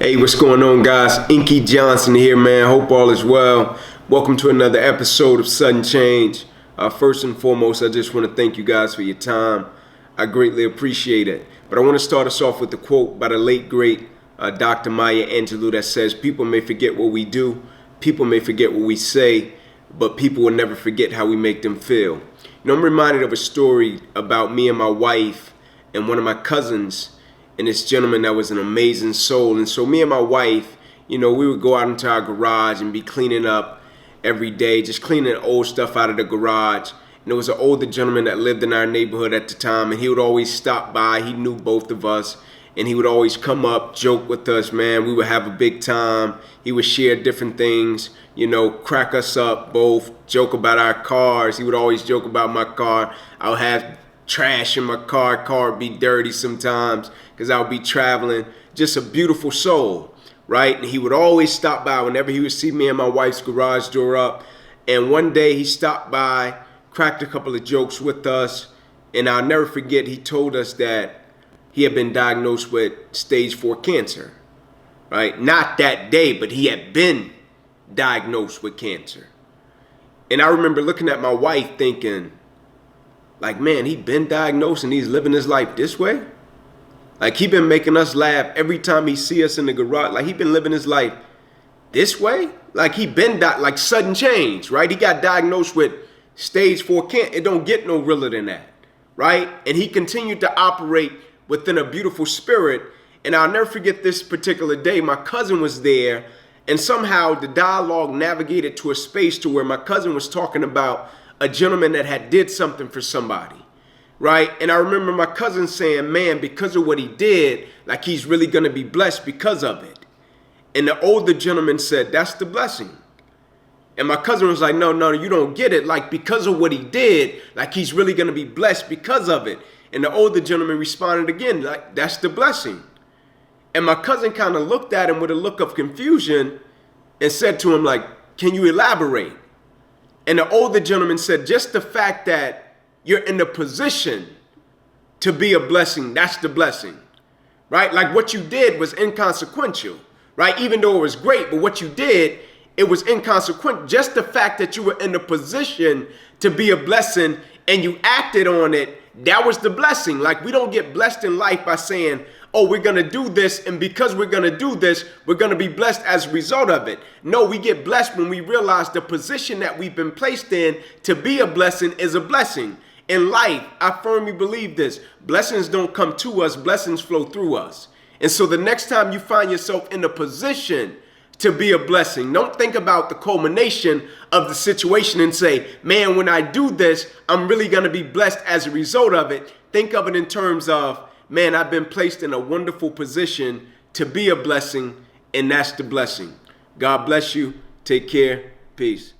Hey, what's going on, guys? Inky Johnson here, man. Hope all is well. Welcome to another episode of Sudden Change. First and foremost, I just want to thank you guys for your time. I greatly appreciate it. But I want to start us off with a quote by the late, great Dr. Maya Angelou that says, "People may forget what we do, people may forget what we say, but people will never forget how we make them feel." I'm reminded of a story about me and my wife and one of my cousins and this gentleman that was an amazing soul. And so me and my wife, we would go out into our garage and be cleaning up every day, just cleaning old stuff out of the garage. And there was an older gentleman that lived in our neighborhood at the time, and he would always stop by. He knew both of us, and he would always come up, joke with us, man. We would have a big time. He would share different things, crack us up both, joke about our cars. He would always joke about my car. I would have trash in my car would be dirty sometimes because I would be traveling. Just a beautiful soul, right? And he would always stop by whenever he would see me and my wife's garage door up. And one day he stopped by, cracked a couple of jokes with us, and I'll never forget, he told us that he had been diagnosed with stage 4 cancer, right? Not that day, but he had been diagnosed with cancer. And I remember looking at my wife thinking, like, man, he been diagnosed and he's living his life this way? Like, he been making us laugh every time he see us in the garage. Like, he been living his life this way? Like, he been like sudden change, right? He got diagnosed with stage 4 cancer. It don't get no realer than that, right? And he continued to operate within a beautiful spirit. And I'll never forget this particular day. My cousin was there, and somehow the dialogue navigated to a space to where my cousin was talking about a gentleman that had did something for somebody, right? And I remember my cousin saying, man, because of what he did, like, he's really going to be blessed because of it. And the older gentleman said, that's the blessing. And my cousin was like, no, you don't get it. Like, because of what he did, like, he's really going to be blessed because of it. And the older gentleman responded again, like, that's the blessing. And my cousin kind of looked at him with a look of confusion and said to him, like, can you elaborate? And the older gentleman said, just the fact that you're in the position to be a blessing, that's the blessing, right? Like, what you did was inconsequential, right? Even though it was great, but what you did, it was inconsequential. Just the fact that you were in the position to be a blessing and you acted on it, that was the blessing. Like, we don't get blessed in life by saying, oh, we're going to do this, and because we're going to do this, we're going to be blessed as a result of it. No, we get blessed when we realize the position that we've been placed in to be a blessing is a blessing. In life, I firmly believe this. Blessings don't come to us, blessings flow through us. And so the next time you find yourself in a position to be a blessing, don't think about the culmination of the situation and say, man, when I do this, I'm really going to be blessed as a result of it. Think of it in terms of, man, I've been placed in a wonderful position to be a blessing, and that's the blessing. God bless you. Take care. Peace.